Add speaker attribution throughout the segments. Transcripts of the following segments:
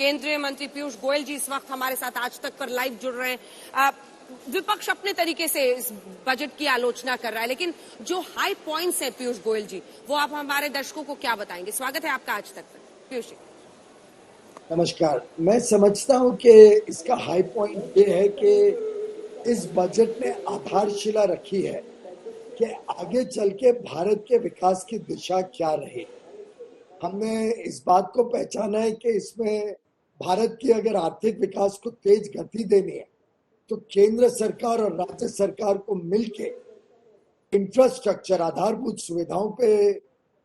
Speaker 1: केंद्रीय मंत्री पीयूष गोयल जी इस वक्त हमारे साथ आज तक पर लाइव जुड़ रहे हैं। विपक्ष अपने तरीके से इस बजट की आलोचना कर रहा है, लेकिन जो हाई पॉइंट्स हैं पीयूष गोयल जी, वो आप हमारे दर्शकों को क्या बताएंगे? स्वागत है आपका आज तक पर, पीयूष जी।
Speaker 2: नमस्कार। मैं समझता हूं कि इसका हाई पॉइंट ये है कि इस बजट ने आधारशिला रखी है कि आगे चल के भारत के विकास की दिशा क्या रहे। हमने इस बात को पहचाना है कि इसमें भारत की अगर आर्थिक विकास को तेज गति देनी है तो केंद्र सरकार और राज्य सरकार को मिलके इंफ्रास्ट्रक्चर, आधारभूत सुविधाओं पे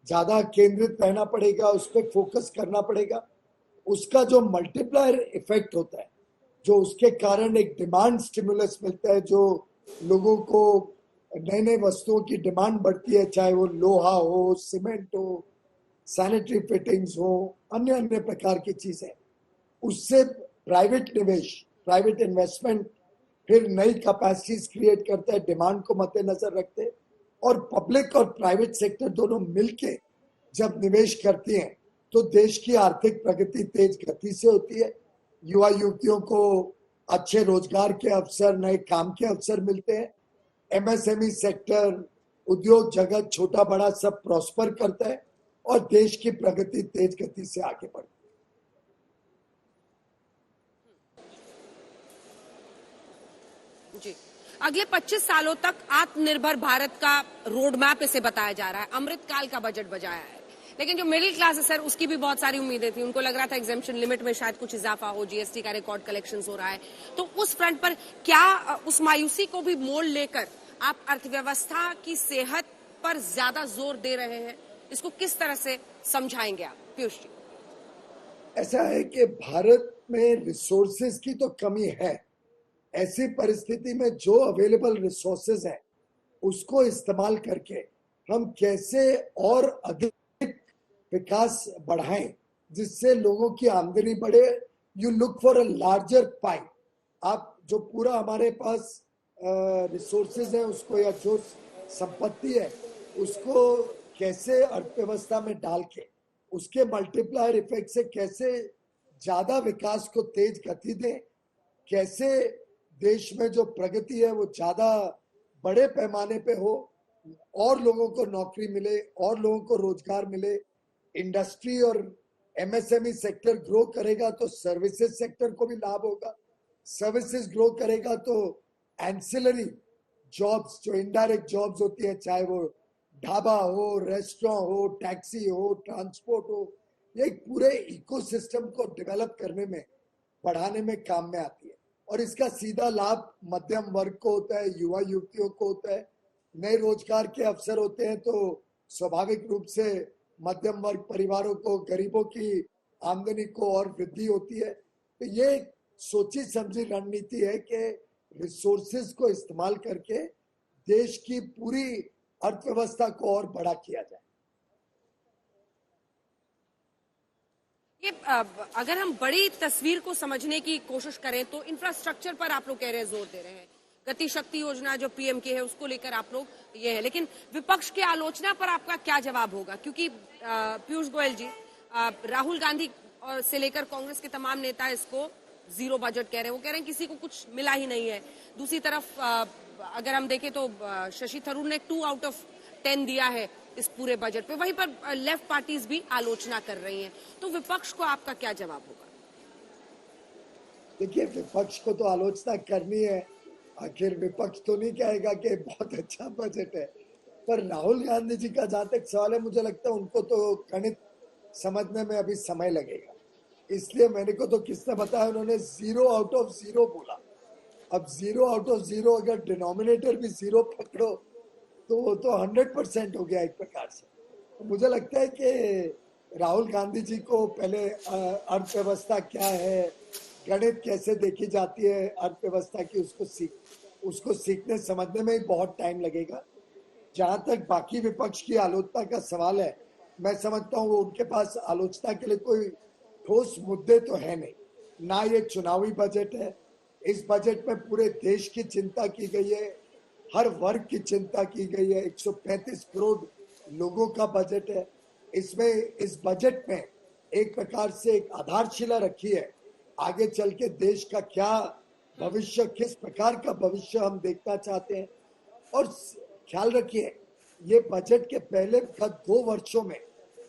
Speaker 2: ज्यादा केंद्रित रहना पड़ेगा, उस पर फोकस करना पड़ेगा। उसका जो मल्टीप्लायर इफेक्ट होता है, जो उसके कारण एक डिमांड स्टिमुलस मिलता है, जो लोगों को नए नए वस्तुओं की डिमांड बढ़ती है, चाहे वो लोहा हो, सीमेंट हो, सैनिटरी फिटिंग्स हो, अन्य अन्य प्रकार की चीजें, उससे प्राइवेट निवेश, प्राइवेट इन्वेस्टमेंट फिर नई कैपेसिटीज क्रिएट करता है, डिमांड को मद्देनजर रखते, और पब्लिक और प्राइवेट सेक्टर दोनों मिलके जब निवेश करती हैं तो देश की आर्थिक प्रगति तेज गति से होती है। युवा युवतियों को अच्छे रोजगार के अवसर, नए काम के अवसर मिलते हैं। एमएसएमई सेक्टर, उद्योग जगत, छोटा बड़ा सब प्रॉस्पर करता है और देश की प्रगति तेज गति से आगे बढ़ती है।
Speaker 1: जी, अगले 25 सालों तक आत्मनिर्भर भारत का रोड मैप इसे बताया जा रहा है। अमृतकाल का बजट बजाया है, लेकिन जो मिडिल क्लास है सर, उसकी भी बहुत सारी उम्मीदें थी। उनको लग रहा था एग्जेम्पशन लिमिट में शायद कुछ इजाफा हो, जीएसटी का रिकॉर्ड कलेक्शन हो रहा है। तो उस फ्रंट पर क्या उस मायूसी को भी मोल लेकर आप अर्थव्यवस्था की सेहत पर ज्यादा जोर दे रहे हैं? इसको किस तरह से समझाएंगे आप, पीयूष जी?
Speaker 2: ऐसा है कि भारत में रिसोर्सेज की तो कमी है। ऐसी परिस्थिति में जो अवेलेबल रिसोर्सेज है उसको इस्तेमाल करके हम कैसे और अधिक विकास बढ़ाएं जिससे लोगों की आमदनी बढ़े। You look for a larger pie. आप जो पूरा हमारे पास रिसोर्सेज है उसको, या जो संपत्ति है उसको कैसे अर्थव्यवस्था में डाल के उसके मल्टीप्लायर इफेक्ट से कैसे ज्यादा विकास को तेज गति दें, कैसे देश में जो प्रगति है वो ज्यादा बड़े पैमाने पे हो और लोगों को नौकरी मिले और लोगों को रोजगार मिले। इंडस्ट्री और एमएसएमई सेक्टर ग्रो करेगा तो सर्विसेज सेक्टर को भी लाभ होगा। सर्विसेज ग्रो करेगा तो एंसिलरी जॉब्स, जो इनडायरेक्ट जॉब्स होती है, चाहे वो ढाबा हो, रेस्टोरेंट हो, टैक्सी हो, ट्रांसपोर्ट हो, ये एक पूरे इकोसिस्टम को डेवलप करने में, बढ़ाने में काम में आती है। और इसका सीधा लाभ मध्यम वर्ग को होता है, युवा युवतियों को होता है। नए रोजगार के अवसर होते हैं तो स्वाभाविक रूप से मध्यम वर्ग परिवारों को, गरीबों की आमदनी को और वृद्धि होती है। तो ये एक सोची समझी रणनीति है कि रिसोर्सेज को इस्तेमाल करके देश की पूरी अर्थव्यवस्था को और बड़ा किया जाए।
Speaker 1: ये अगर हम बड़ी तस्वीर को समझने की कोशिश करें तो इंफ्रास्ट्रक्चर पर आप लोग कह रहे हैं, जोर दे रहे हैं। गति शक्ति योजना जो पीएम की है उसको लेकर आप लोग ये है, लेकिन विपक्ष की आलोचना पर आपका क्या जवाब होगा? क्योंकि पीयूष गोयल जी, राहुल गांधी से लेकर कांग्रेस के तमाम नेता इसको जीरो बजट कह रहे हैं। वो कह रहे हैं किसी को कुछ मिला ही नहीं है। दूसरी तरफ अगर हम देखें तो शशि थरूर ने 2 आउट ऑफ 10 दिया है इस पूरे बजट पे। वहीं पर लेफ्ट पार्टीज भी आलोचना कर रही हैं। तो विपक्ष को आपका क्या जवाब होगा?
Speaker 2: देखिए, विपक्ष को तो आलोचना करनी है। आखिर विपक्ष तो नहीं कहेगा कि बहुत अच्छा बजट है। पर राहुल गांधी जी का जहां तक सवाल है, मुझे लगता है उनको तो गणित समझने में अभी समय लगेगा। इसलिए मेरे को तो किसने बताया, उन्होंने 0 आउट ऑफ 0 बोला। अब 0 आउट ऑफ 0 अगर डिनोमिनेटर भी 0 पकड़ो तो वो तो 100% हो गया एक प्रकार से। तो मुझे लगता है कि राहुल गांधी जी को पहले अर्थव्यवस्था क्या है, गणित कैसे देखी जाती है अर्थव्यवस्था की, उसको सीखने समझने में ही बहुत टाइम लगेगा। जहां तक बाकी विपक्ष की आलोचना का सवाल है, मैं समझता हूँ वो उनके पास आलोचना के लिए कोई ठोस मुद्दे तो है नहीं। ना ये चुनावी बजट है। इस बजट में पूरे देश की चिंता की गई है, हर वर्ग की चिंता की गई है। 135 करोड़ लोगों का बजट है। इसमें, इस बजट में एक प्रकार से एक आधारशिला रखी है। आगे चल के देश का क्या भविष्य, किस प्रकार का भविष्य हम देखना चाहते हैं। और ख्याल रखिए, ये बजट के पहले गत 2 वर्षों में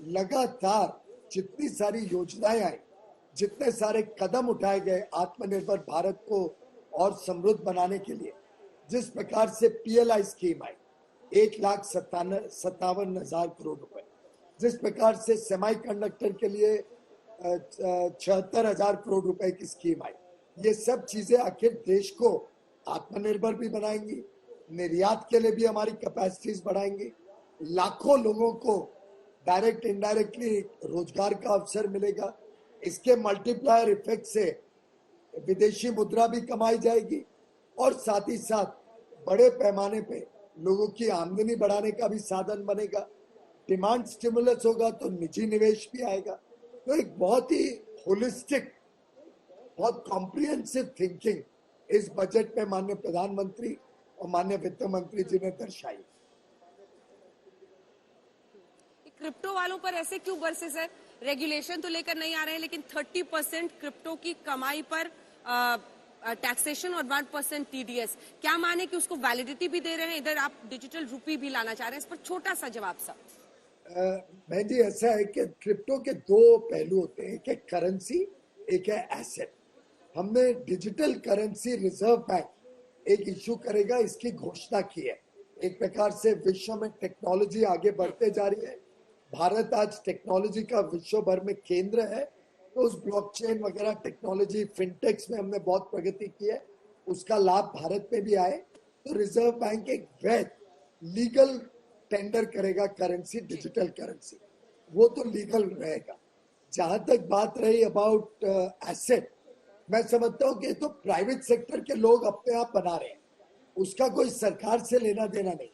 Speaker 2: लगातार जितनी सारी योजनाएं आई, जितने सारे कदम उठाए गए आत्मनिर्भर भारत को और समृद्ध बनाने के लिए, जिस प्रकार से PLI स्कीम आई 1,57,हजार करोड़ रुपए, जिस प्रकार से सेमीकंडक्टर के लिए 76,000 करोड़ रुपए की स्कीम आई, ये सब चीजें आखिर देश को आत्मनिर्भर भी बनाएंगी, निर्यात के लिए भी हमारी कैपेसिटीज बढ़ाएंगी, लाखों लोगों को डायरेक्ट इनडायरेक्टली रोजगार का अवसर मिलेगा। इसके मल्टीप्लायर इफेक्ट से विदेशी मुद्रा भी कमाई जाएगी और साथ ही साथ बड़े पैमाने पे लोगों की आमदनी बढ़ाने का भी साधन बनेगा। डिमांड स्टिमुलस होगा तो निजी निवेश भी आएगा। तो एक बहुत ही होलिस्टिक, बहुत कॉम्प्रिहेंसिव थिंकिंग इस बजट में माननीय प्रधानमंत्री और माननीय वित्त मंत्री जी ने दर्शाई।
Speaker 1: क्रिप्टो वालों पर ऐसे क्यों बरसे सर? रेगुलेशन तो लेकर नहीं आ रहे हैं, लेकिन 30% क्रिप्टो की कमाई पर टैक्सेशन और 1% TDS, क्या माने कि उसको वैलिडिटी भी दे रहे हैं? इधर आप डिजिटल रूपी भी लाना चाह रहे हैं, इस पर छोटा सा जवाब सर।
Speaker 2: बहन जी, ऐसा है कि क्रिप्टो के 2 पहलू होते हैं, एक है करेंसी, एक है एसेट। हमने डिजिटल करेंसी रिजर्व बैंक एक इश्यू करेगा, इसकी घोषणा की है। एक प्रकार से विश्व में टेक्नोलॉजी आगे बढ़ते जा रही है, भारत आज टेक्नोलॉजी का विश्व भर में केंद्र है, तो उस ब्लॉकचेन वगैरह टेक्नोलॉजी फिनटेक्स में हमने बहुत प्रगति की है, उसका लाभ भारत में भी आए। तो रिजर्व बैंक एक वैध लीगल टेंडर करेगा करेंसी, डिजिटल करेंसी, वो तो लीगल रहेगा। जहां तक बात रही अबाउट एसेट, मैं समझता हूं कि तो प्राइवेट सेक्टर के लोग अपने आप बना रहे हैं, उसका कोई सरकार से लेना देना नहीं।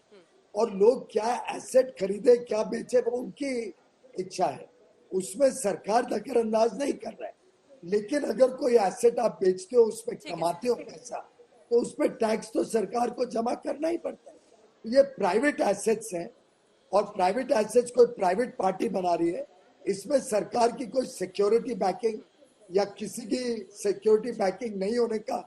Speaker 2: और लोग क्या एसेट खरीदे क्या बेचे वो उनकी इच्छा है, उसमें सरकार दखल अंदाज नहीं कर रहा है। लेकिन अगर कोई एसेट आप बेचते हो, उसमें कमाते हो पैसा, तो उसमें टैक्स तो सरकार को जमा करना ही पड़ता है। ये प्राइवेट एसेट्स हैं और प्राइवेट एसेट्स कोई प्राइवेट पार्टी बना रही है, इसमें सरकार की कोई सिक्योरिटी बैकिंग या किसी की सिक्योरिटी बैकिंग नहीं होने का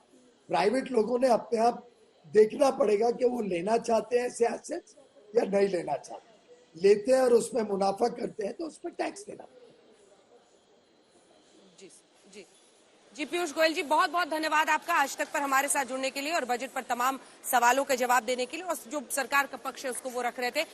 Speaker 2: प्राइवेट लोगों ने अपने आप देखना पड़ेगा कि वो लेना चाहते हैं ऐसे एसेट्स या नहीं लेना चाहते। लेते हैं और उसमें मुनाफा करते हैं तो उस पर टैक्स देना पड़ेगा।
Speaker 1: जी जी जी पीयूष गोयल जी, बहुत बहुत धन्यवाद आपका आज तक पर हमारे साथ जुड़ने के लिए और बजट पर तमाम सवालों के जवाब देने के लिए, और जो सरकार का पक्ष है उसको वो रख रहे थे।